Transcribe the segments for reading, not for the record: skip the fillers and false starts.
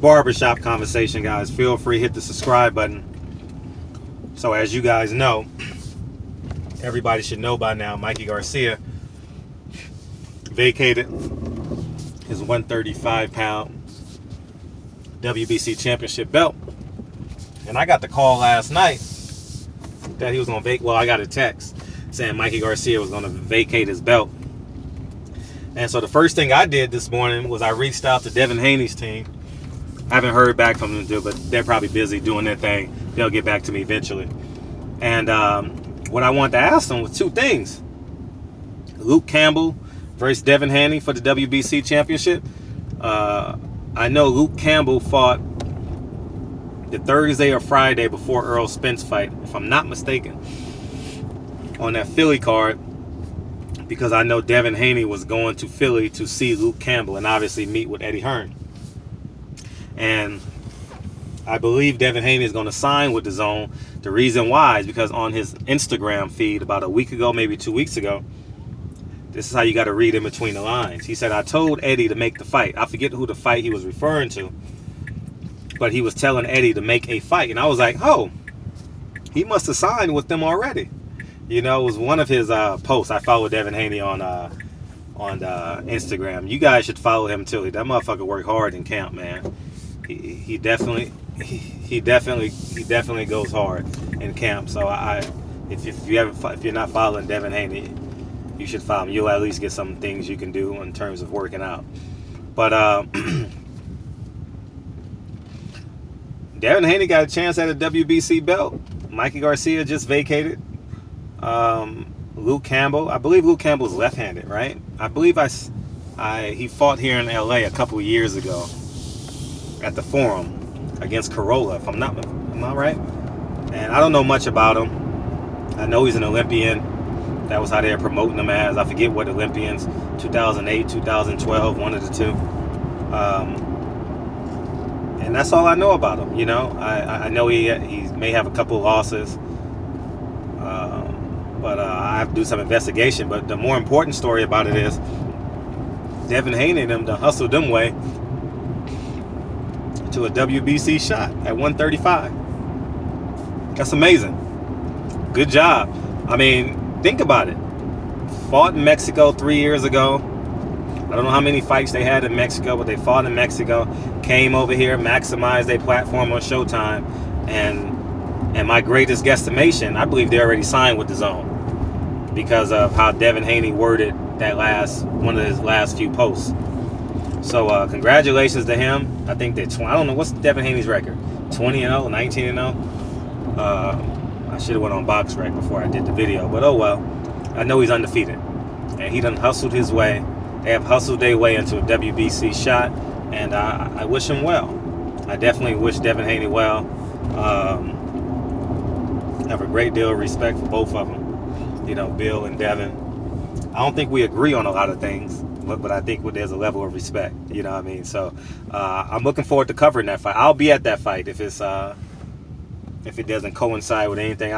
barbershop conversation, guys. Feel free, hit the subscribe button. So as you guys know, everybody should know by now, Mikey Garcia vacated his 135-pound WBC championship belt. And I got the call last night that he was going to vacate. Well, I got a text saying Mikey Garcia was going to vacate his belt. And so the first thing I did this morning was I reached out to Devin Haney's team. I haven't heard back from them, but they're probably busy doing their thing. They'll get back to me eventually. And what I wanted to ask them was two things. Luke Campbell versus Devin Haney for the WBC championship. I know Luke Campbell fought the Thursday or Friday before Errol Spence fight, if I'm not mistaken, on that Philly card, because I know Devin Haney was going to Philly to see Luke Campbell and obviously meet with Eddie Hearn. And I believe Devin Haney is going to sign with DAZN. The reason why is because on his Instagram feed about a week ago, maybe 2 weeks ago, this is how you got to read in between the lines. He said, I told Eddie to make the fight. I forget who the fight he was referring to, but he was telling Eddie to make a fight. And I was like, oh, he must have signed with them already. You know, it was one of his posts. I follow Devin Haney on Instagram. You guys should follow him too. That motherfucker worked hard in camp, man. He definitely goes hard in camp. So if you're not following Devin Haney, you should follow him. You'll at least get some things you can do in terms of working out. But Devin Haney got a chance at a WBC belt. Mikey Garcia just vacated. Luke Campbell, I believe Luke Campbell's left-handed, right? I believe he fought here in LA a couple of years ago at the Forum against Corolla, if am I right? And I don't know much about him. I know he's an Olympian. That was how they were promoting him as. I forget what Olympians, 2008, 2012, one of the two. And that's all I know about him, you know. I know he may have a couple losses. But I have to do some investigation. But the more important story about it is Devin Haney and them done hustled them way to a WBC shot at 135. That's amazing. Good job. I mean, think about it. Fought in Mexico 3 years ago. I don't know how many fights they had in Mexico, but they fought in Mexico. Came over here, maximized their platform on Showtime, and my greatest guesstimation, I believe they already signed with DAZN because of how Devin Haney worded that one of his last few posts. So congratulations to him. I think they're I don't know, what's Devin Haney's record? 20-0, 19-0? I should have went on BoxRec before I did the video, but oh well. I know he's undefeated, and he done hustled his way. They have hustled their way into a WBC shot, and I wish him well. I definitely wish Devin Haney well. Have a great deal of respect for both of them, you know, Bill and Devin. I don't think we agree on a lot of things, but I think there's a level of respect, you know what I mean? So I'm looking forward to covering that fight. I'll be at that fight if it doesn't coincide with anything.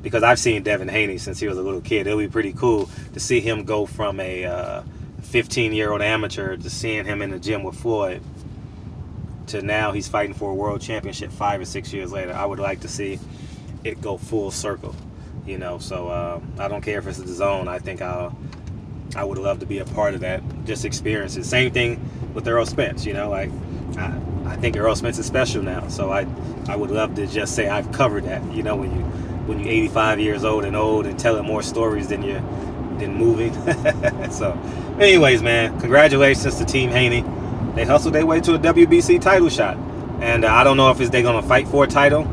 Because I've seen Devin Haney since he was a little kid. It'll be pretty cool to see him go from a 15-year-old amateur to seeing him in the gym with Floyd to now he's fighting for a world championship 5 or 6 years later. I would like to see it go full circle, you know. So I don't care if it's the zone. I think I would love to be a part of that, just experience it. Same thing with Errol Spence, you know. Like I think Errol Spence is special now, so I would love to just say I've covered that, you know, when you're 85 years old and telling more stories than moving. So anyways, man, congratulations to Team Haney. They hustled their way to a WBC title shot, and I don't know if they're gonna fight for a title.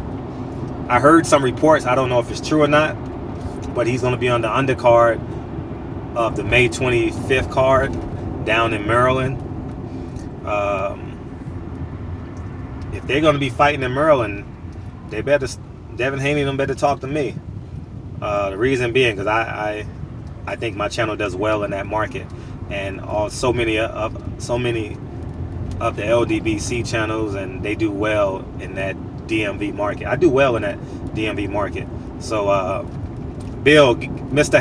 I heard some reports, I don't know if it's true or not, but he's gonna be on the undercard of the May 25th card down in Maryland. If they're gonna be fighting in Maryland, Devin Haney and them better talk to me. The reason being, because I think my channel does well in that market, and so many of the LDBC channels, and they do well in that DMV market. I do well in that DMV market. So Bill, Mr.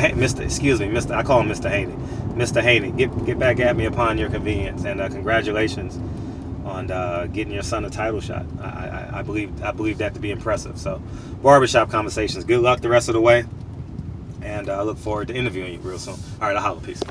I call him Mr. Haney. Mr. Haney, get back at me upon your convenience, and congratulations getting your son a title shot. I believe that to be impressive. So, barbershop conversations. Good luck the rest of the way, and I look forward to interviewing you real soon. All right, I'll holla. Peace.